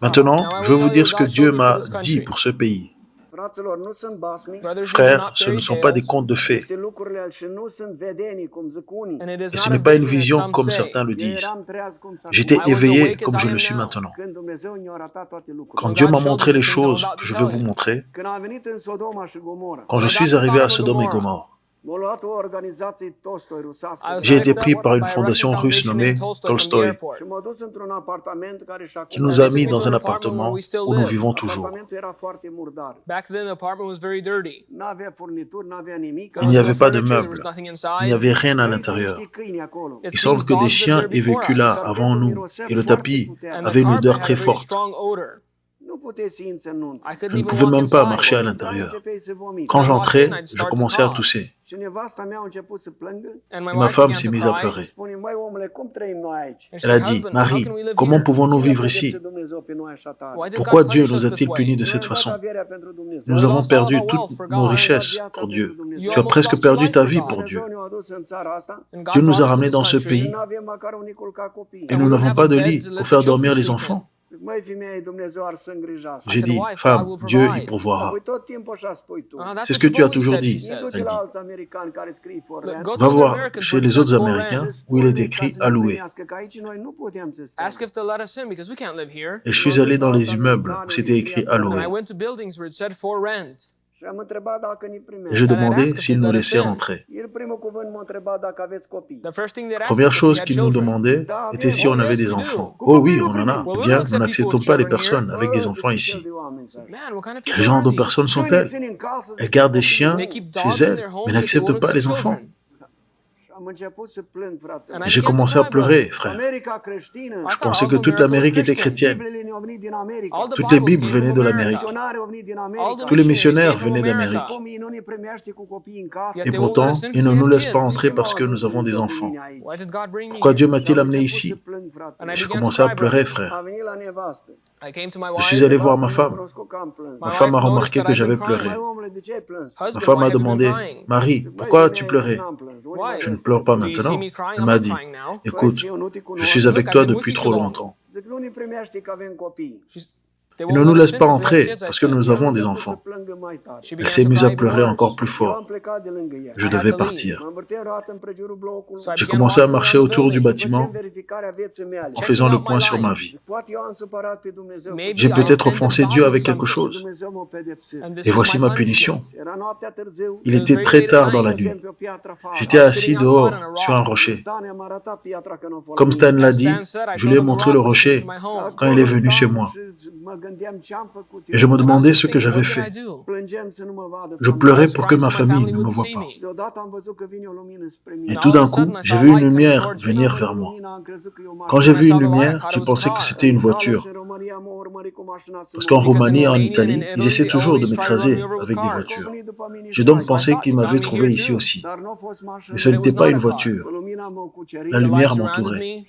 Maintenant, je vais vous dire ce que Dieu m'a dit pour ce pays. Frères, ce ne sont pas des contes de fées. Et ce n'est pas une vision comme certains le disent. J'étais éveillé comme je le suis maintenant. Quand Dieu m'a montré les choses que je veux vous montrer, quand je suis arrivé à Sodome et Gomorrhe, j'ai été pris par une fondation russe nommée Tolstoï, qui nous a mis dans un appartement où nous vivons toujours. Il n'y avait pas de meubles, il n'y avait rien à l'intérieur. Il semble que des chiens aient vécu là avant nous et le tapis avait une odeur très forte. Je ne pouvais même pas marcher à l'intérieur. Quand j'entrais, je commençais à tousser. Et ma femme s'est mise à pleurer. Elle a dit, « Marie, comment pouvons-nous vivre ici? Pourquoi Dieu nous a-t-il punis de cette façon? Nous avons perdu toutes nos richesses pour Dieu. Tu as presque perdu ta vie pour Dieu. Dieu nous a ramenés dans ce pays et nous n'avons pas de lit pour faire dormir les enfants. » J'ai dit, femme, Dieu y pourvoira. C'est ce que tu as toujours dit, elle dit. Va voir chez les autres Américains où il est écrit à louer. Et je suis allé dans les immeubles où c'était écrit à louer. Et j'ai demandé s'ils nous laissaient rentrer. La première chose qu'ils nous demandaient était si on avait des enfants. Oh oui, on en a. Eh bien, nous n'acceptons pas les personnes avec des enfants ici. Quel genre de personnes sont-elles? Elles gardent des chiens chez elles, mais n'acceptent pas les enfants. Et j'ai commencé à pleurer, frère. Je pensais que toute l'Amérique était chrétienne. Toutes les Bibles venaient de l'Amérique. Tous les missionnaires venaient d'Amérique. Et pourtant, ils ne nous laissent pas entrer parce que nous avons des enfants. Pourquoi Dieu m'a-t-il amené ici? J'ai commencé à pleurer, frère. Je suis allé voir ma femme. Ma femme a remarqué que j'avais pleuré. Ma femme m'a demandé, « Marie, pourquoi tu pleurais? » Je ne pleure pas maintenant. Elle m'a dit, « Écoute, je suis avec toi depuis trop longtemps. Il ne nous laisse pas entrer parce que nous avons des enfants. » Elle s'est mise à pleurer encore plus fort. Je devais partir. J'ai commencé à marcher autour du bâtiment en faisant le point sur ma vie. J'ai peut-être offensé Dieu avec quelque chose. Et voici ma punition. Il était très tard dans la nuit. J'étais assis dehors sur un rocher. Comme Stan l'a dit, je lui ai montré le rocher quand il est venu chez moi. Et je me demandais ce que j'avais fait. Je pleurais pour que ma famille ne me voie pas. Et tout d'un coup, j'ai vu une lumière venir vers moi. Quand j'ai vu une lumière, j'ai pensé que c'était une voiture. Parce qu'en Roumanie et en Italie, ils essaient toujours de m'écraser avec des voitures. J'ai donc pensé qu'ils m'avaient trouvé ici aussi. Mais ce n'était pas une voiture. La lumière m'entourait.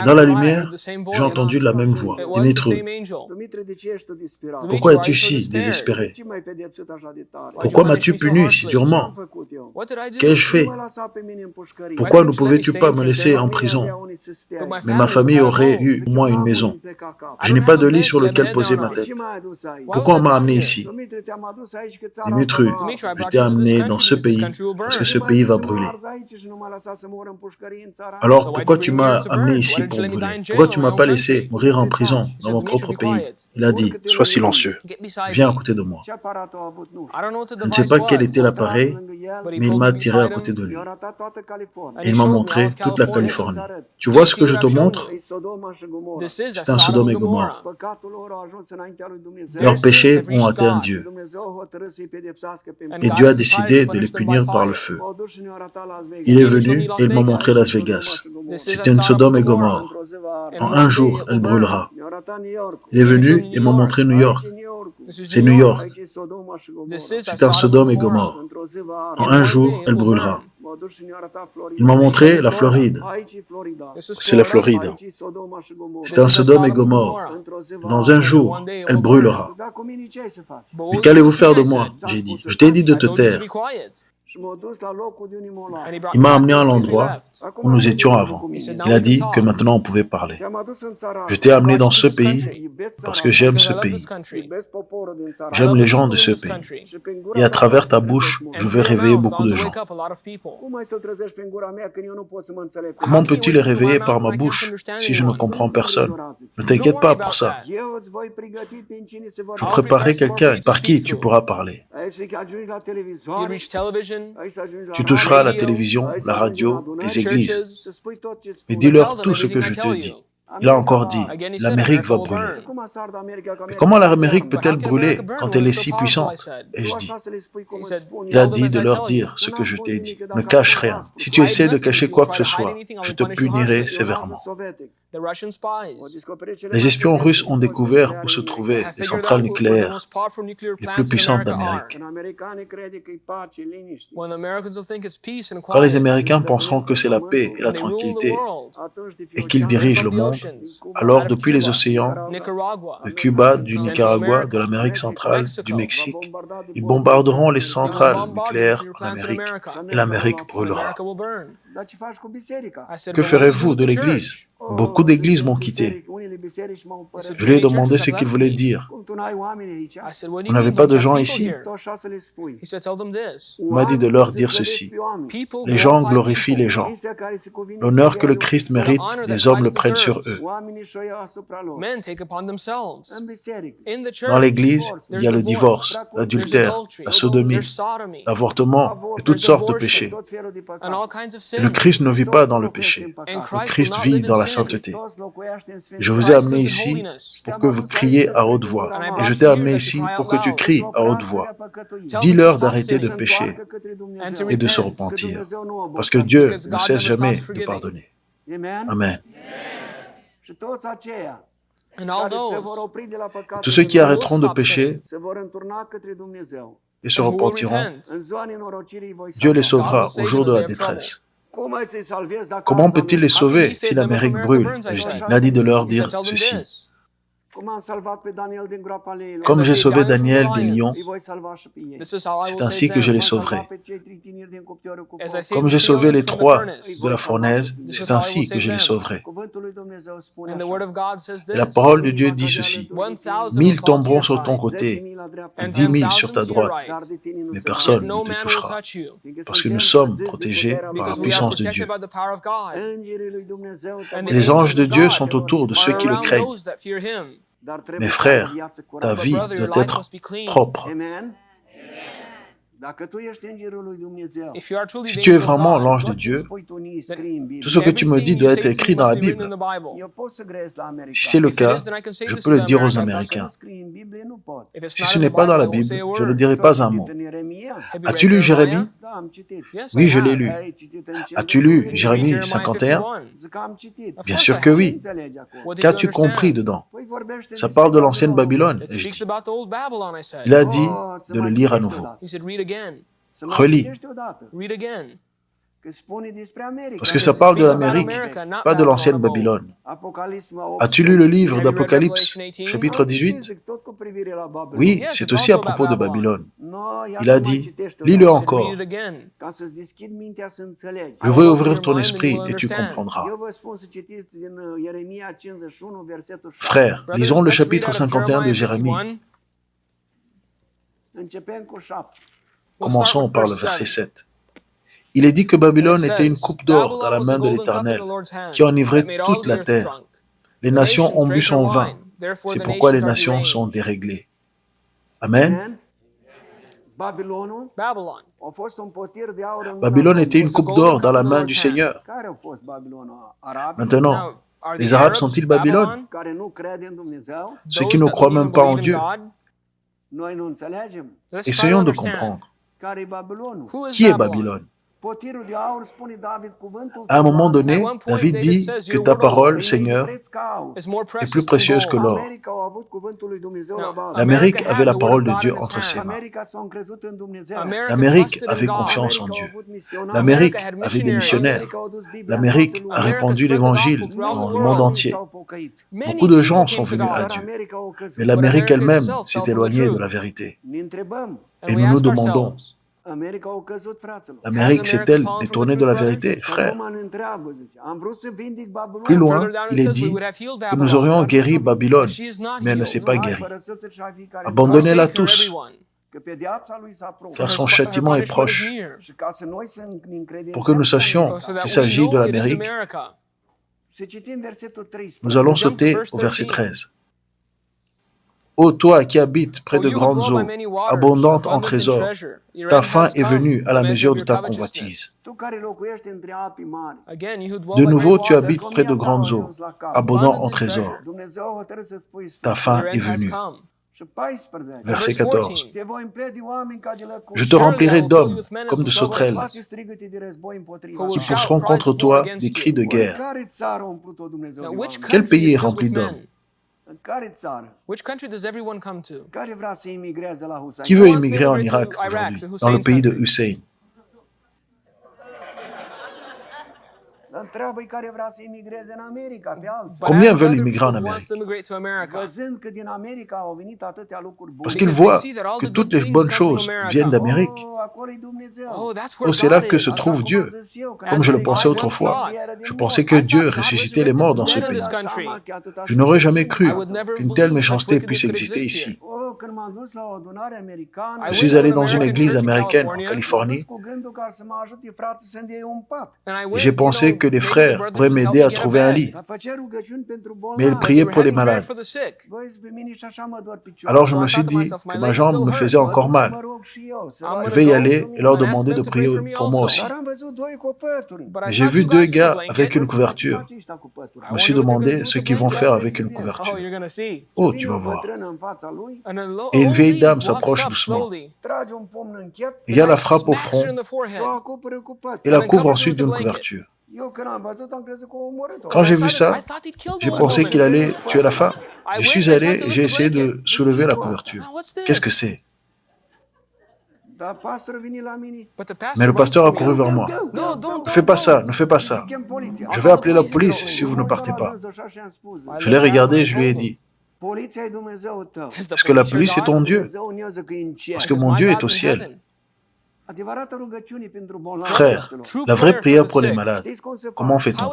Dans la lumière, j'ai entendu la même voix. Dimitri, pourquoi es-tu si désespéré? Pourquoi m'as-tu puni si durement? Qu'ai-je fait? Pourquoi ne pouvais-tu pas me laisser en prison? Mais ma famille aurait eu au moins une maison. Je n'ai pas de lit sur lequel poser ma tête. Pourquoi on m'a amené ici? Dimitri, je t'ai amené dans ce pays parce que ce pays va brûler. Alors pourquoi tu m'as amené ici pour brûler? Pourquoi tu ne m'as pas laissé mourir en prison dans mon propre pays? Il a dit, sois silencieux, viens à côté de moi. Je ne sais pas quel était l'appareil, mais il m'a attiré à côté de lui. Et il m'a montré toute la Californie. Tu vois ce que je te montre? C'est un Sodome et Gomorrhe. Leurs péchés ont atteint Dieu. Et Dieu a décidé de les punir par le feu. Il est venu et il m'a montré Las Vegas. C'était une Sodome et Gomorrhe. En un jour, elle brûlera. Il est venu et m'a montré New York. C'est New York. C'est un Sodome et Gomorrhe. En un jour, elle brûlera. Il m'a montré la Floride. C'est la Floride. C'est un Sodome et Gomorrhe. Dans un jour, elle brûlera. Mais qu'allez-vous faire de moi? J'ai dit. Je t'ai dit de te taire. Il m'a amené à l'endroit où nous étions avant. Il a dit que maintenant on pouvait parler. Je t'ai amené dans ce pays parce que j'aime ce pays. J'aime les gens de ce pays. Et à travers ta bouche, je vais réveiller beaucoup de gens. Comment peux-tu les réveiller par ma bouche si je ne comprends personne? Ne t'inquiète pas pour ça. Je préparerai quelqu'un par qui tu pourras parler. Tu toucheras la télévision, la radio, les églises. Et dis-leur tout ce que je te dis. Il a encore dit, l'Amérique va brûler. Mais comment l'Amérique peut-elle brûler quand elle est si puissante? Ai-je dit. Il a dit de leur dire ce que je t'ai dit. Ne cache rien. Si tu essaies de cacher quoi que ce soit, je te punirai sévèrement. Les espions russes ont découvert où se trouvaient les centrales nucléaires les plus puissantes d'Amérique. Quand les Américains penseront que c'est la paix et la tranquillité et qu'ils dirigent le monde, alors depuis les océans, de Cuba, du Nicaragua, de l'Amérique centrale, du Mexique, ils bombarderont les centrales nucléaires en Amérique et l'Amérique brûlera. Que ferez-vous de l'Église? Beaucoup d'églises m'ont quitté. Je lui ai demandé ce qu'il voulait dire. Vous n'avez pas de gens ici? Il m'a dit de leur dire ceci. Les gens glorifient les gens. L'honneur que le Christ mérite, les hommes le prennent sur eux. Dans l'Église, il y a le divorce, l'adultère, la sodomie, l'avortement et toutes sortes de péchés. Et le Christ ne vit pas dans le péché. Le Christ vit dans la sainteté. Je vous ai amené ici pour que vous criez à haute voix. Et je t'ai amené ici pour que tu cries à haute voix. Dis-leur d'arrêter de pécher et de se repentir. Parce que Dieu ne cesse jamais de pardonner. Amen. Tous ceux qui arrêteront de pécher et se repentiront, Dieu les sauvera au jour de la détresse. Comment peut-il les sauver si l'Amérique brûle? Il a dit de leur dire ceci. Comme j'ai sauvé Daniel des lions, c'est ainsi que je les sauverai. Comme j'ai sauvé les trois de la fournaise, c'est ainsi que je les sauverai. Et la parole de Dieu dit ceci. 1000 tomberont sur ton côté et 10 000 sur ta droite, mais personne ne te touchera, parce que nous sommes protégés par la puissance de Dieu. Et les anges de Dieu sont autour de ceux qui le craignent. Mes frères, ta vie doit être propre. Si tu es vraiment l'ange de Dieu, tout ce que tu me dis doit être écrit dans la Bible. Si c'est le cas, je peux le dire aux Américains. Si ce n'est pas dans la Bible, je ne dirai pas un mot. As-tu lu Jérémie? Oui, je l'ai lu. As-tu lu Jérémie 51? Bien sûr que oui. Qu'as-tu compris dedans? Ça parle de l'ancienne Babylone. Il a dit de le lire à nouveau. Relis. Parce que ça parle de l'Amérique, pas de l'ancienne Babylone. As-tu lu le livre d'Apocalypse, chapitre 18? Oui, c'est aussi à propos de Babylone. Il a dit, lis-le encore. Je veux ouvrir ton esprit et tu comprendras. Frères, lisons le chapitre 51 de Jérémie. Commençons par le verset 7. Il est dit que Babylone était une coupe d'or dans la main de l'Éternel, qui enivrait toute la terre. Les nations ont bu son vin. C'est pourquoi les nations sont déréglées. Amen. Babylone était une coupe d'or dans la main du Seigneur. Maintenant, les Arabes sont-ils Babylone? Ceux qui ne croient même pas en Dieu. Essayons de comprendre. Qui est Babylone? À un moment donné, David dit que ta parole, Seigneur, est plus précieuse que l'or. L'Amérique avait la parole de Dieu entre ses mains. L'Amérique avait confiance en Dieu. L'Amérique avait des missionnaires. L'Amérique a répandu l'Évangile dans le monde entier. Beaucoup de gens sont venus à Dieu. Mais l'Amérique elle-même s'est éloignée de la vérité. Et nous nous demandons, L'Amérique s'est-elle détournée de la vérité, frère? Plus loin, il est dit que nous aurions guéri Babylone, mais elle ne s'est pas guérie. Abandonnez-la tous, car son châtiment est proche. Pour que nous sachions qu'il s'agit de l'Amérique, nous allons sauter au verset 13. Ô toi qui habites près de grandes eaux, abondantes en trésors, ta faim est venue à la mesure de ta convoitise. De nouveau, tu habites près de grandes eaux, abondant en trésors. Ta faim est venue. Verset 14. Je te remplirai d'hommes comme de sauterelles, qui pousseront contre toi des cris de guerre. Quel pays est rempli d'hommes? Qui veut immigrer en Irak aujourd'hui, dans le pays de Hussein? Combien veulent immigrer en Amérique? Parce qu'ils voient que toutes les bonnes choses viennent d'Amérique. Oh, c'est là que se trouve Dieu. Comme je le pensais autrefois, je pensais que Dieu ressuscitait les morts dans ce pays. Je n'aurais jamais cru qu'une telle méchanceté puisse exister ici. Je suis allé dans une église américaine en Californie et j'ai pensé que les frères pourraient m'aider à trouver un lit. Mais ils priaient pour les malades. Alors je me suis dit que ma jambe me faisait encore mal. Je vais y aller et leur demander de prier pour moi aussi. Mais j'ai vu deux gars avec une couverture. Je me suis demandé ce qu'ils vont faire avec une couverture. Oh, tu vas voir. Et une vieille dame s'approche doucement. Il y a la frappe au front et la couvre ensuite d'une couverture. Quand j'ai vu ça, j'ai pensé qu'il allait tuer la femme. Je suis allé et j'ai essayé de soulever la couverture. Qu'est-ce que c'est? Mais le pasteur a couru vers moi. Ne fais pas ça, ne fais pas ça. Je vais appeler la police si vous ne partez pas. Je l'ai regardé et je lui ai dit, est-ce que la police est ton Dieu? Parce que mon Dieu est au ciel. Frère, la vraie prière pour les malades, comment fait-on?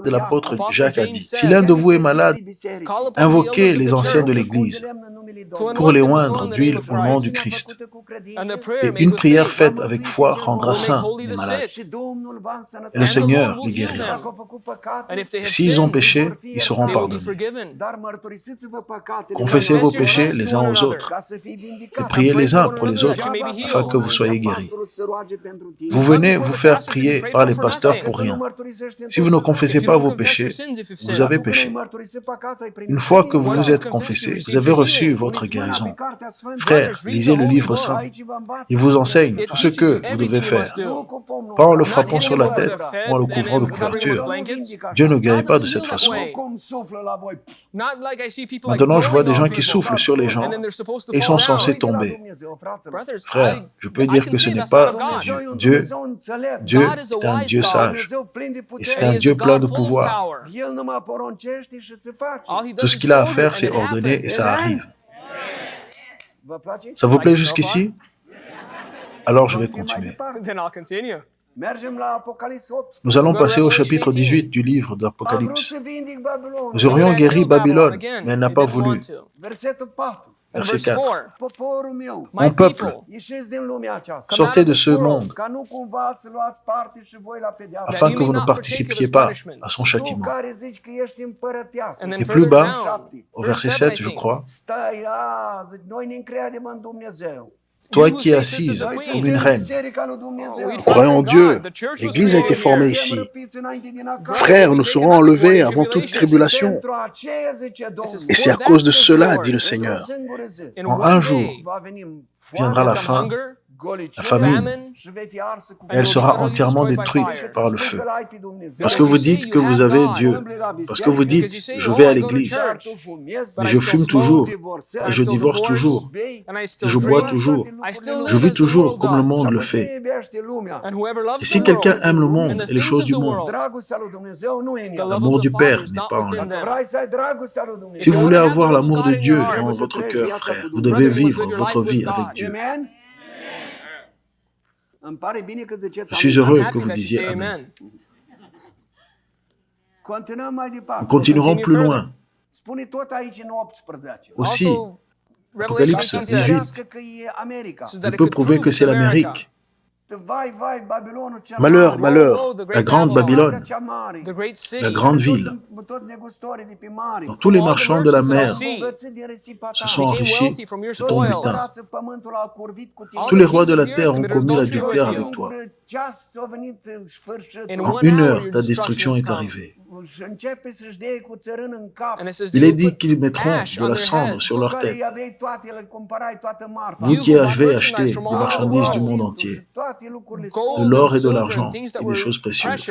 L'apôtre Jacques a dit, si l'un de vous est malade, invoquez les anciens de l'Église pour les oindre d'huile au nom du Christ. Et une prière faite avec foi rendra sains les malades. Et le Seigneur les guérira. Et s'ils ont péché, ils seront pardonnés. Confessez vos péchés les uns aux autres et priez les uns pour les autres afin que vous soyez guéris. Vous venez vous faire prier par les pasteurs pour rien. Si vous ne confessez pas vos péchés, vous avez péché. Une fois que vous vous êtes confessé, vous avez reçu votre guérison. Frère, lisez le livre saint. Il vous enseigne tout ce que vous devez faire. Pas en le frappant sur la tête ou en le couvrant de couverture. Dieu ne guérit pas de cette façon. Maintenant, je vois des gens qui soufflent sur les gens et ils sont censés tomber. Frère, je peux dire que ce n'est pas Dieu. Dieu est un Dieu sage et c'est un Dieu plein de pouvoir. Tout ce qu'il a à faire, c'est ordonner et ça arrive. Ça vous plaît jusqu'ici? Alors je vais continuer. Nous allons passer au chapitre 18 du livre d'Apocalypse. Nous aurions guéri Babylone, mais elle n'a pas voulu. Verset 4. Mon peuple, sortez de ce monde, afin que vous ne participiez pas à son châtiment. Et plus bas, au verset 7, je crois, toi qui es assise comme une reine. Nous croyons en Dieu. L'Église a été formée ici. Frères, nous serons enlevés avant toute tribulation. Et c'est à cause de cela, dit le Seigneur. En un jour viendra la faim, la famine, elle sera entièrement détruite par le feu. Parce que vous dites que vous avez Dieu, parce que vous dites, je vais à l'église, mais je fume toujours, et je divorce toujours, et je bois toujours, je vis toujours comme le monde le fait. Et si quelqu'un aime le monde et les choses du monde, l'amour du Père n'est pas en lui. Si vous voulez avoir l'amour de Dieu dans votre cœur, frère, vous devez vivre votre vie avec Dieu. Je suis heureux que vous disiez Amen. Nous continuerons plus loin. Aussi, Apocalypse 18, il peut prouver que c'est l'Amérique. Malheur, malheur. La grande Babylone, la grande ville, dont tous les marchands de la mer se sont enrichis de ton butin. Tous les rois de la terre ont commis l'adultère avec toi. En 1 heure, ta destruction est arrivée. Il est dit qu'ils mettront de la cendre sur leur tête. Vous qui avez acheté les marchandises du monde entier, de l'or et de l'argent et des choses précieuses.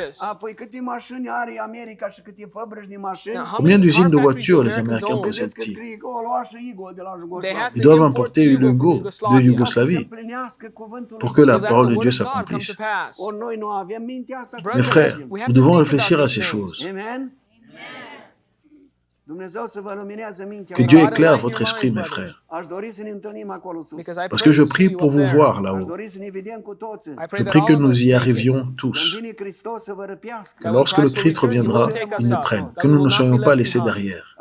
Combien d'usines de voitures les Américains possèdent-ils? Ils doivent importer une Yugo de Yougoslavie pour que la parole de Dieu s'accomplisse. Mes frères, nous devons réfléchir à ces choses. Que Dieu éclaire votre esprit, mes frères. Parce que je prie pour vous voir là-haut. Je prie que nous y arrivions tous. Que lorsque le Christ reviendra, il nous prenne. Que nous ne soyons pas laissés derrière.